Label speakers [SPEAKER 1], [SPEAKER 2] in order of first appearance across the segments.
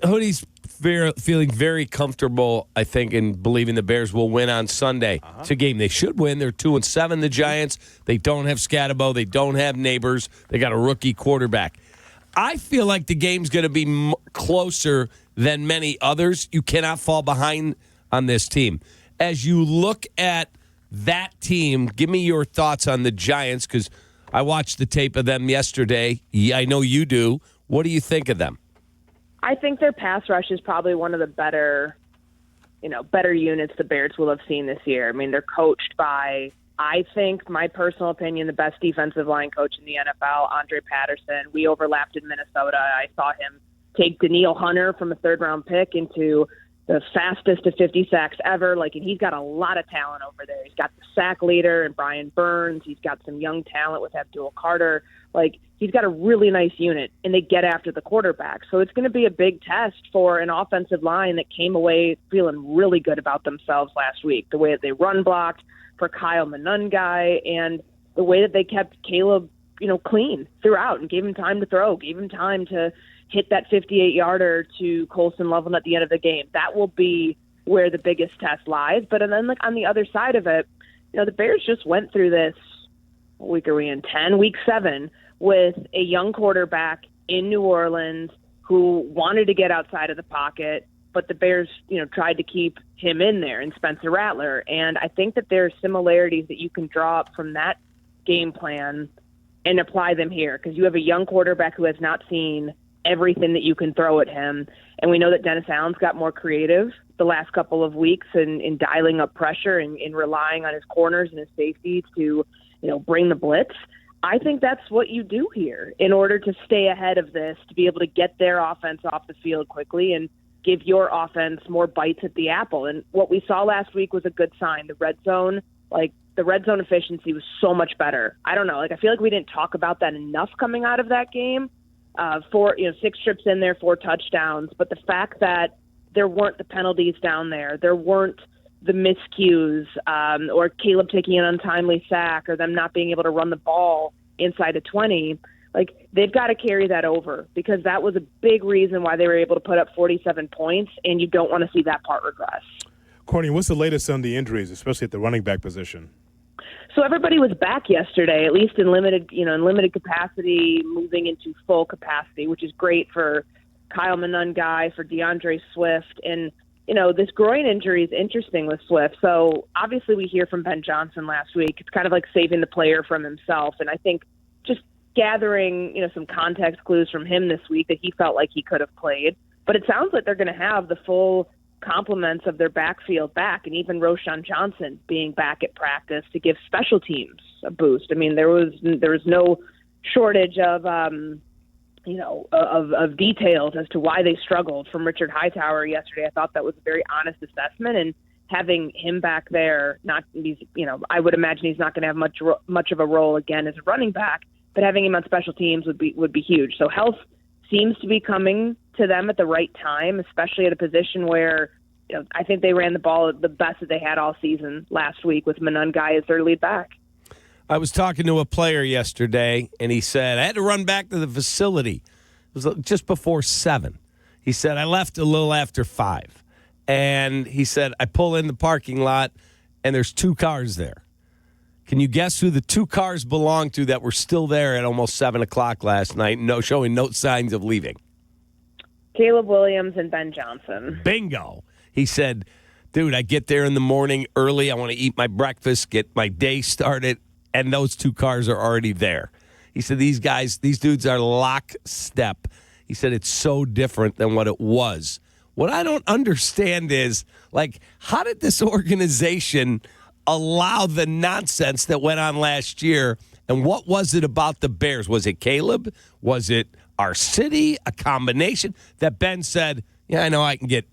[SPEAKER 1] Hoodie's feeling very comfortable, I think, in believing the Bears will win on Sunday. It's a game they should win. They're 2-7, the Giants. They don't have Scatabo. They don't have Neighbors. They got a rookie quarterback. I feel like the game's going to be closer than many others. You cannot fall behind on this team. As you look at that team, give me your thoughts on the Giants, because I watched the tape of them yesterday. Yeah, I know you do. What do you think of them?
[SPEAKER 2] I think their pass rush is probably one of the better units the Bears will have seen this year. I mean, they're coached by, I think, my personal opinion, the best defensive line coach in the NFL, Andre Patterson. We overlapped in Minnesota. I saw him take Danielle Hunter from a third-round pick into the fastest of 50 sacks ever. And he's got a lot of talent over there. He's got the sack leader and Brian Burns. He's got some young talent with Abdul Carter. He's got a really nice unit, and they get after the quarterback. So it's going to be a big test for an offensive line that came away feeling really good about themselves last week. The way that they run blocked for Kyle Monungai, and the way that they kept Caleb, clean throughout and gave him time to throw, gave him time to hit that 58-yarder to Colson Loveland at the end of the game. That will be where the biggest test lies. But then, on the other side of it, the Bears just went through this, what week are we in, 10? Week 7, with a young quarterback in New Orleans who wanted to get outside of the pocket, but the Bears, tried to keep him in there, and Spencer Rattler. And I think that there are similarities that you can draw up from that game plan and apply them here, because you have a young quarterback who has not seen everything that you can throw at him. And we know that Dennis Allen's got more creative the last couple of weeks in dialing up pressure and in relying on his corners and his safeties to, bring the blitz. I think that's what you do here in order to stay ahead of this, to be able to get their offense off the field quickly and give your offense more bites at the apple. And what we saw last week was a good sign. The red zone, the red zone efficiency was so much better. I don't know. I feel like we didn't talk about that enough coming out of that game. 6 trips in there, 4 touchdowns. But the fact that there weren't the penalties down there weren't the miscues, or Caleb taking an untimely sack, or them not being able to run the ball inside of 20, they've got to carry that over, because that was a big reason why they were able to put up 47 points, and you don't want to see that part regress.
[SPEAKER 3] Courtney, what's the latest on the injuries, especially at the running back position?
[SPEAKER 2] So everybody was back yesterday, at least in limited capacity, moving into full capacity, which is great for Kyle Monungai, for DeAndre Swift. And, this groin injury is interesting with Swift. So obviously we hear from Ben Johnson last week. It's kind of like saving the player from himself. And I think just gathering, some context clues from him this week that he felt like he could have played. But it sounds like they're going to have the full complements of their backfield back, and even Roschon Johnson being back at practice to give special teams a boost. I mean, there was no shortage of details as to why they struggled from Richard Hightower yesterday. I thought that was a very honest assessment, and having him back there, I would imagine he's not going to have much of a role again as a running back, but having him on special teams would be huge. So health seems to be coming to them at the right time, especially at a position where, I think they ran the ball the best that they had all season last week with Monungai as their lead back.
[SPEAKER 1] I was talking to a player yesterday, and he said, I had to run back to the facility. It was just before 7. He said, I left a little after 5. And he said, I pull in the parking lot, and there's 2 cars there. Can you guess who the 2 cars belong to that were still there at almost 7 o'clock last night, showing no signs of leaving?
[SPEAKER 2] Caleb Williams and Ben Johnson.
[SPEAKER 1] Bingo. He said, dude, I get there in the morning early. I want to eat my breakfast, get my day started, and those 2 cars are already there. He said, these dudes are lockstep. He said, it's so different than what it was. What I don't understand is, how did this organization allow the nonsense that went on last year? And what was it about the Bears? Was it Caleb? Was it our city? A combination that Ben said, yeah, I know I can get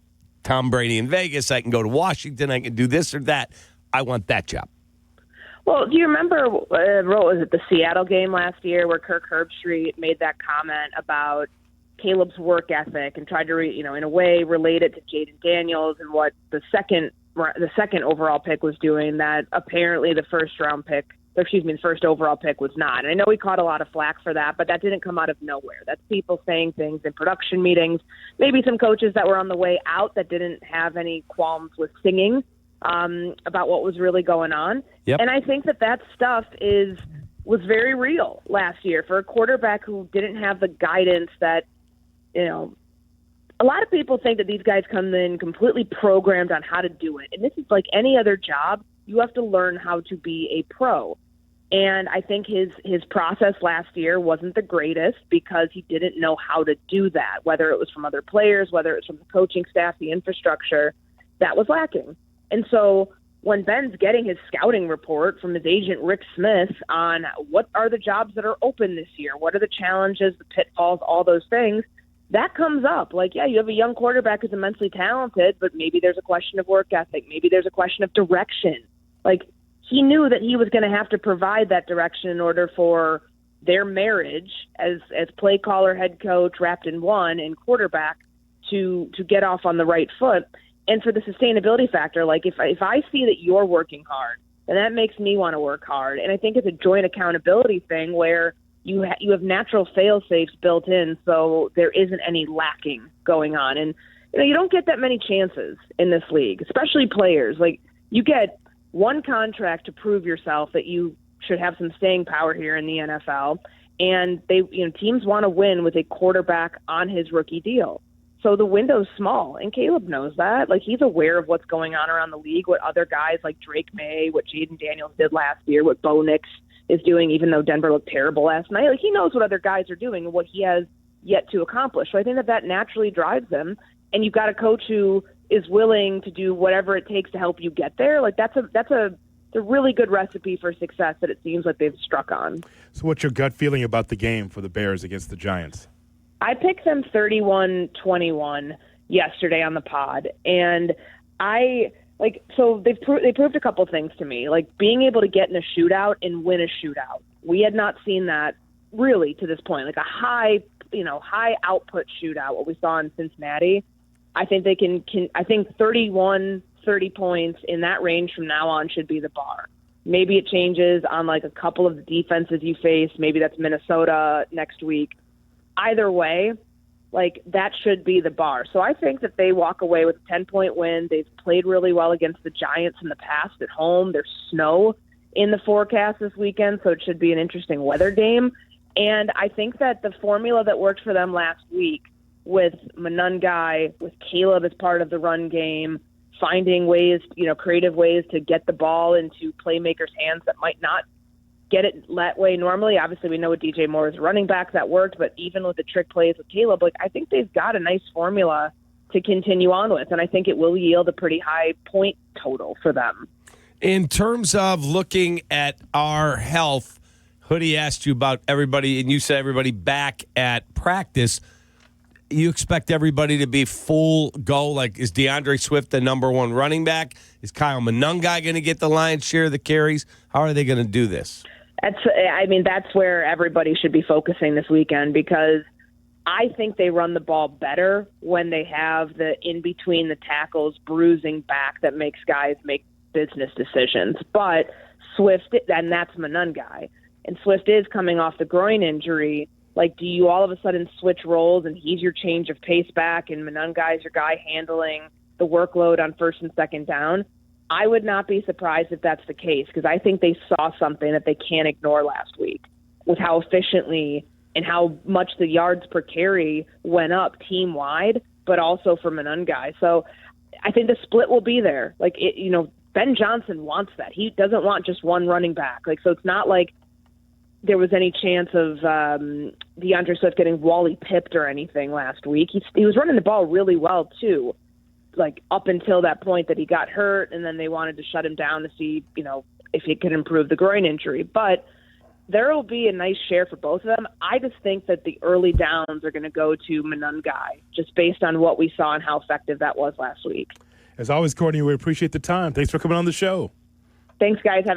[SPEAKER 1] Tom Brady in Vegas. I can go to Washington. I can do this or that. I want that job.
[SPEAKER 2] Well, do you remember, what was it, the Seattle game last year where Kirk Herbstreit made that comment about Caleb's work ethic and tried to, in a way relate it to Jaden Daniels and what the second overall pick was doing, that apparently the first round pick the first overall pick was not. And I know he caught a lot of flack for that, but that didn't come out of nowhere. That's people saying things in production meetings, maybe some coaches that were on the way out that didn't have any qualms with singing about what was really going on.
[SPEAKER 1] Yep.
[SPEAKER 2] And I think that stuff was very real last year for a quarterback who didn't have the guidance that, a lot of people think that these guys come in completely programmed on how to do it. And this is like any other job. You have to learn how to be a pro. And I think his process last year wasn't the greatest because he didn't know how to do that, whether it was from other players, whether it was from the coaching staff, the infrastructure, that was lacking. And so when Ben's getting his scouting report from his agent, Rick Smith, on what are the jobs that are open this year, what are the challenges, the pitfalls, all those things, that comes up. Like, yeah, you have a young quarterback who's immensely talented, but maybe there's a question of work ethic. Maybe there's a question of direction. Like, he knew that he was going to have to provide that direction in order for their marriage as play caller, head coach, wrapped in one, and quarterback to get off on the right foot. And for the sustainability factor, like if I see that you're working hard, then that makes me want to work hard. And I think it's a joint accountability thing where you have natural fail-safes built in, so there isn't any lacking going on. And you don't get that many chances in this league, especially players. Like, you get one contract to prove yourself that you should have some staying power here in the NFL, and teams want to win with a quarterback on his rookie deal. So the window's small, and Caleb knows that. Like, he's aware of what's going on around the league, what other guys like Drake Maye, what Jaden Daniels did last year, what Bo Nix is doing, even though Denver looked terrible last night. Like, he knows what other guys are doing and what he has yet to accomplish. So I think that naturally drives him. And you've got a coach who is willing to do whatever it takes to help you get there. Like, that's a really good recipe for success that it seems like they've struck on.
[SPEAKER 3] So what's your gut feeling about the game for the Bears against the Giants?
[SPEAKER 2] I picked them 31-21 yesterday on the pod, and so they proved a couple things to me, like being able to get in a shootout and win a shootout. We had not seen that really to this point, like a high output shootout, what we saw in Cincinnati. I think they can I think 30 points in that range from now on should be the bar. Maybe it changes on like a couple of the defenses you face. Maybe that's Minnesota next week. Either way, like, that should be the bar. So I think that they walk away with a 10-point win. They've played really well against the Giants in the past at home. There's snow in the forecast this weekend, so it should be an interesting weather game. And I think that the formula that worked for them last week with Monangai, with Caleb as part of the run game, finding ways, creative ways to get the ball into playmakers' hands that might not get it that way normally. Obviously, we know with DJ Moore as running back that worked, but even with the trick plays with Caleb, like, I think they've got a nice formula to continue on with, and I think it will yield a pretty high point total for them.
[SPEAKER 1] In terms of looking at our health, Hoodie asked you about everybody, and you said everybody back at practice. You expect everybody to be full go? Like, is DeAndre Swift the number one running back? Is Kyle Monangai going to get the lion's share of the carries? How are they going to do this?
[SPEAKER 2] That's where everybody should be focusing this weekend, because I think they run the ball better when they have the in-between the tackles bruising back that makes guys make business decisions. But Swift, and that's Monangai, and Swift is coming off the groin injury. Like, do you all of a sudden switch roles and he's your change of pace back and Monangai's your guy handling the workload on first and second down? I would not be surprised if that's the case, because I think they saw something that they can't ignore last week with how efficiently and how much the yards per carry went up team-wide, but also for Monangai. So I think the split will be there. Like, Ben Johnson wants that. He doesn't want just one running back. Like, so it's not like there was any chance of DeAndre Swift getting Wally pipped or anything last week. He was running the ball really well, too, like up until that point that he got hurt, and then they wanted to shut him down to see, if he could improve the groin injury. But there will be a nice share for both of them. I just think that the early downs are going to go to Monangai, just based on what we saw and how effective that was last week.
[SPEAKER 3] As always, Courtney, we appreciate the time. Thanks for coming on the show.
[SPEAKER 2] Thanks, guys. Have a